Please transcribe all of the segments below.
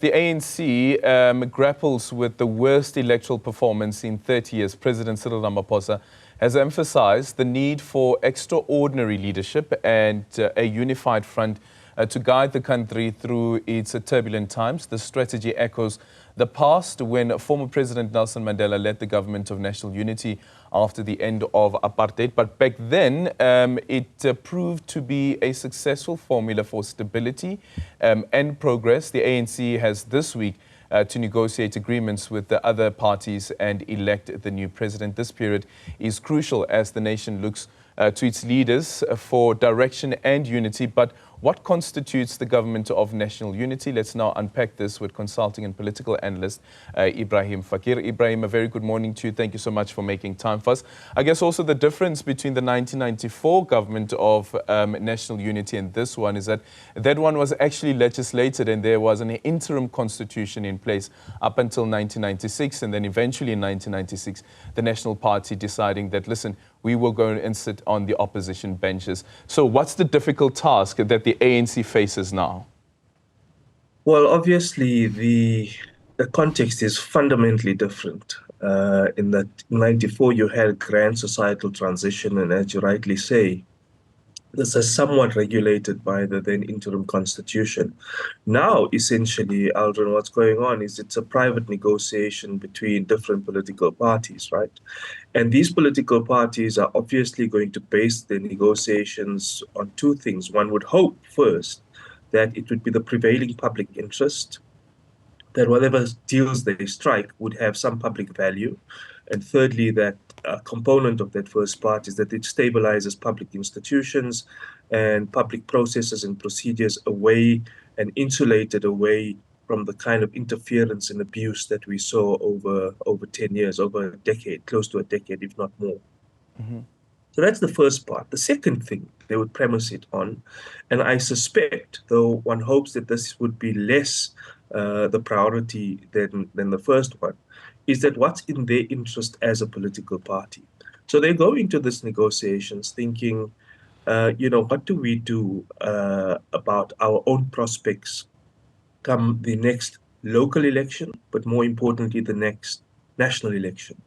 The ANC grapples with the worst electoral performance in 30 years. President Cyril Ramaphosa has emphasized the need for extraordinary leadership and a unified front to guide the country through its turbulent times. The strategy echoes the past when former President Nelson Mandela led the government of national unity after the end of apartheid. But back then, it proved to be a successful formula for stability and progress. The ANC has this week to negotiate agreements with the other parties and elect the new president. This period is crucial as the nation looks to its leaders for direction and unity. But what constitutes the government of national unity? Let's now unpack this with consulting and political analyst Ebrahim Fakir. Ebrahim, a very good morning to you. Thank you so much for making time for us. I guess also the difference between the 1994 government of national unity and this one is that that one was actually legislated and there was an interim constitution in place up until 1996, and then eventually in 1996 the National Party deciding that, listen, we will go and sit on the opposition benches. So what's the difficult task that the ANC faces now? Well, obviously, the context is fundamentally different. In that 94, you had grand societal transition, and as you rightly say, this is somewhat regulated by the then interim constitution. Now, essentially, Aldrin, what's going on is it's a private negotiation between different political parties, right? And these political parties are obviously going to base their negotiations on two things. One would hope, first, that it would be the prevailing public interest, that whatever deals they strike would have some public value. And thirdly, that a component of that first part is that it stabilizes public institutions and public processes and procedures away and insulated away from the kind of interference and abuse that we saw over 10 years, over a decade, close to a decade, if not more. Mm-hmm. So that's the first part. The second thing they would premise it on, and I suspect, though one hopes that this would be less the priority than the first one, is that what's in their interest as a political party. So they go into these negotiations thinking, what do we do about our own prospects come the next local election, but more importantly, the next national election.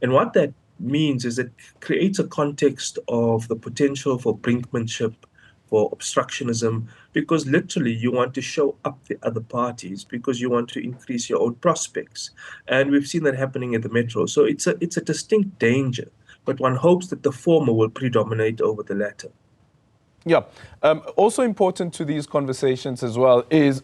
And what that means is it creates a context of the potential for brinkmanship, for obstructionism, because literally you want to show up the other parties because you want to increase your own prospects. And we've seen that happening at the Metro. So it's a distinct danger, but one hopes that the former will predominate over the latter. Yeah. Also important to these conversations as well is,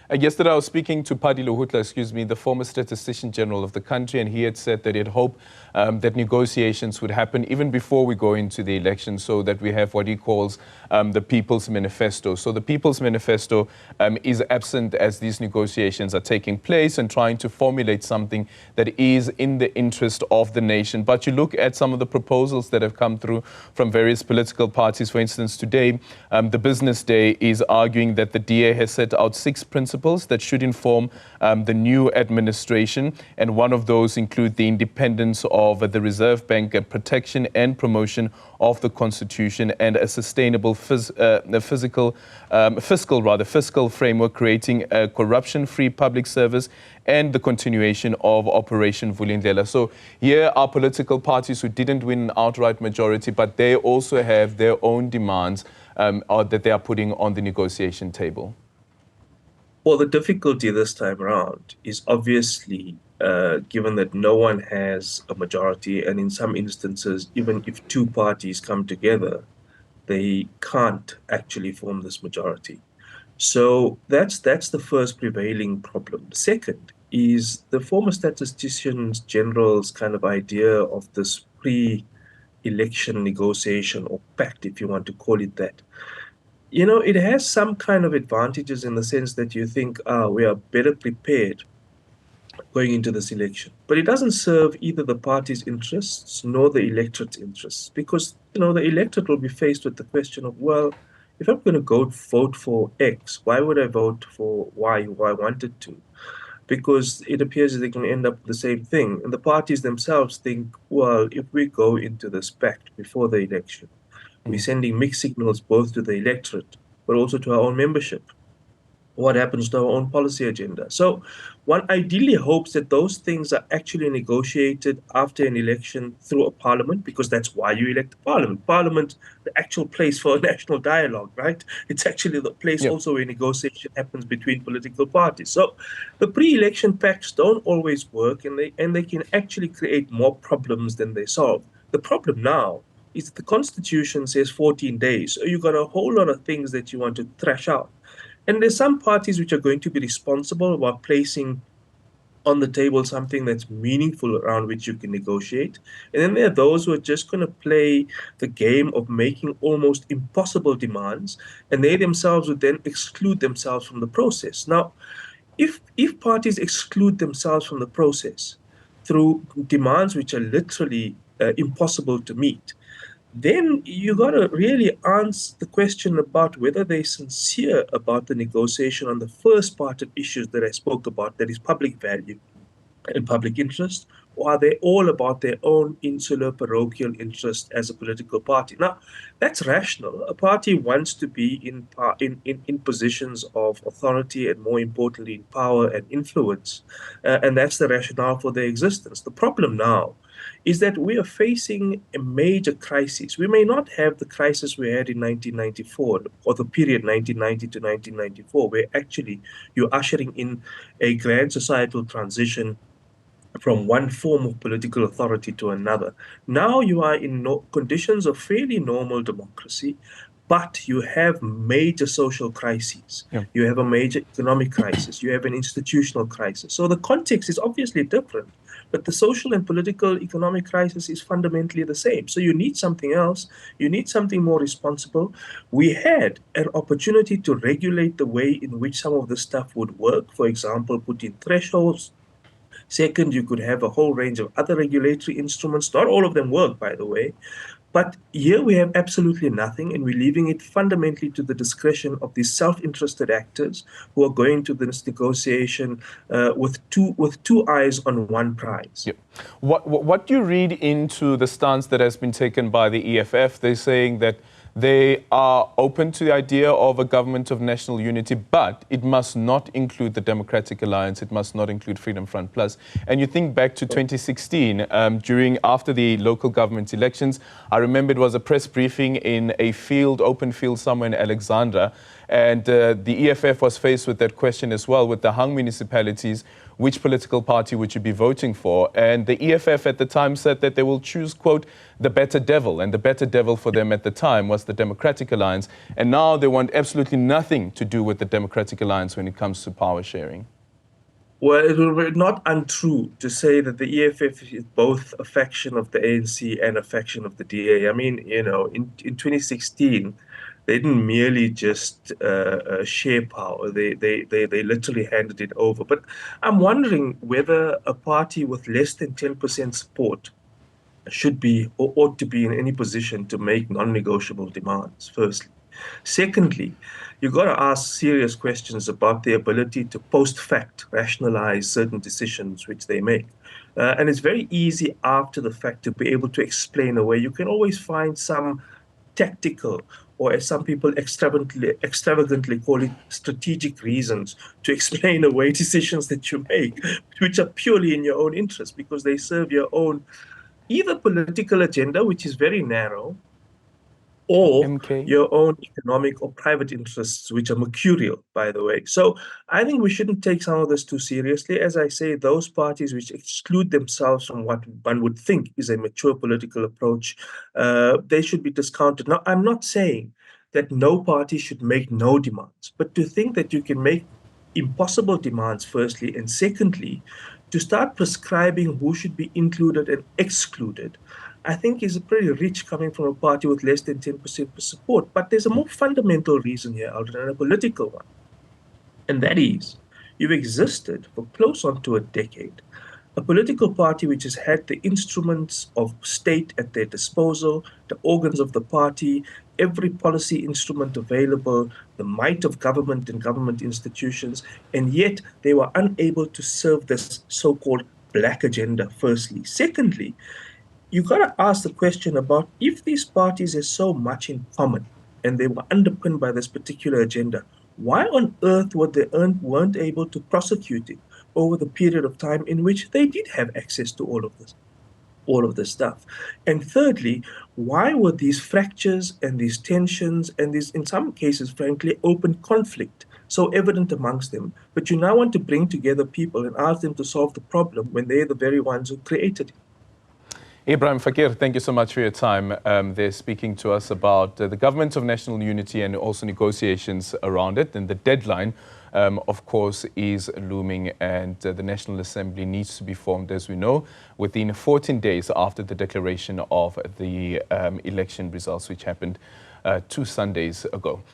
I guess that I was speaking to Paddy Lohutla, the former statistician general of the country, and he had said that he'd hope that negotiations would happen even before we go into the election so that we have what he calls the People's Manifesto. So the People's Manifesto is absent as these negotiations are taking place and trying to formulate something that is in the interest of the nation. But you look at some of the proposals that have come through from various political parties. For instance, today, the Business Day is arguing that the DA has set out 6 principles that should inform the new administration. And one of those include the independence of the Reserve Bank, protection and promotion of the Constitution, and a sustainable fiscal framework, creating a corruption-free public service and the continuation of Operation Vulindlela. So here are political parties who didn't win an outright majority, but they also have their own demands that they are putting on the negotiation table. Well, the difficulty this time around is obviously given that no one has a majority, and in some instances, even if 2 parties come together, they can't actually form this majority. So that's the first prevailing problem. The second is the former statisticians general's kind of idea of this pre-election negotiation or pact, if you want to call it that. You know, it has some kind of advantages in the sense that you think, we are better prepared going into this election. But it doesn't serve either the party's interests nor the electorate's interests, because, the electorate will be faced with the question of, well, if I'm going to go vote for X, why would I vote for Y who I wanted to? Because it appears that they can end up with the same thing. And the parties themselves think, well, if we go into this pact before the election, we're sending mixed signals both to the electorate, but also to our own membership. what happens to our own policy agenda. So one ideally hopes that those things are actually negotiated after an election through a parliament, because that's why you elect a parliament. Parliament, the actual place for a national dialogue, right? It's actually the place Yeah. also where negotiation happens between political parties. So the pre-election pacts don't always work, and they can actually create more problems than they solve. The problem now is that the Constitution says 14 days. So you've got a whole lot of things that you want to thrash out. And there's some parties which are going to be responsible about placing on the table something that's meaningful around which you can negotiate. And then there are those who are just going to play the game of making almost impossible demands, and they themselves would then exclude themselves from the process. Now, if parties exclude themselves from the process through demands which are literally impossible to meet, then you got to really answer the question about whether they're sincere about the negotiation on the first part of issues that I spoke about, that is public value and public interest, or are they all about their own insular parochial interest as a political party? Now, that's rational. A party wants to be in positions of authority and, more importantly, in power and influence. And that's the rationale for their existence. The problem now is that we are facing a major crisis. We may not have the crisis we had in 1994 or the period 1990 to 1994, where actually you're ushering in a grand societal transition from one form of political authority to another. Now you are in conditions of fairly normal democracy, but you have major social crises. Yeah. You have a major economic crisis. You have an institutional crisis. So the context is obviously different, but the social and political economic crisis is fundamentally the same. So you need something else. You need something more responsible. We had an opportunity to regulate the way in which some of this stuff would work. For example, put in thresholds. Second, you could have a whole range of other regulatory instruments. Not all of them work, by the way. But here we have absolutely nothing, and we're leaving it fundamentally to the discretion of these self-interested actors who are going to this negotiation with two eyes on one prize. Yeah. What do you read into the stance that has been taken by the EFF? They're saying that they are open to the idea of a government of national unity, but it must not include the Democratic Alliance. It must not include Freedom Front Plus. And you think back to 2016, after the local government elections, I remember it was a press briefing in a open field somewhere in Alexandra. And the EFF was faced with that question as well, with the hung municipalities. Which political party would you be voting for? And the EFF at the time said that they will choose, quote, the better devil. And the better devil for them at the time was the Democratic Alliance. And now they want absolutely nothing to do with the Democratic Alliance when it comes to power sharing. Well, it will be not untrue to say that the EFF is both a faction of the ANC and a faction of the DA. I mean, in 2016, they didn't merely just share power. They literally handed it over. But I'm wondering whether a party with less than 10% support should be or ought to be in any position to make non-negotiable demands, firstly. Secondly, you've got to ask serious questions about the ability to post-fact rationalize certain decisions which they make. And it's very easy after the fact to be able to explain away. You can always find some tactical, or as some people extravagantly call it, strategic reasons to explain away decisions that you make, which are purely in your own interest because they serve your own either political agenda, which is very narrow, or MK? your own economic or private interests, which are mercurial, by the way. So I think we shouldn't take some of this too seriously. As I say, those parties which exclude themselves from what one would think is a mature political approach, they should be discounted. Now, I'm not saying that no party should make no demands, but to think that you can make impossible demands, firstly, and secondly, to start prescribing who should be included and excluded, I think is pretty rich coming from a party with less than 10% support. But there's a more fundamental reason here, Alden, and a political one. And that is, you've existed for close on to a decade. A political party which has had the instruments of state at their disposal, the organs of the party, every policy instrument available, the might of government and government institutions, and yet they were unable to serve this so-called black agenda, firstly. Secondly, you got to ask the question about if these parties have so much in common and they were underpinned by this particular agenda, why on earth weren't able to prosecute it over the period of time in which they did have access to all of this stuff? And thirdly, why were these fractures and these tensions and these, in some cases, frankly, open conflict so evident amongst them? But you now want to bring together people and ask them to solve the problem when they're the very ones who created it. Ebrahim Fakir, thank you so much for your time. They're speaking to us about the Government of National Unity and also negotiations around it. And the deadline, of course, is looming, and the National Assembly needs to be formed, as we know, within 14 days after the declaration of the election results, which happened 2 Sundays ago.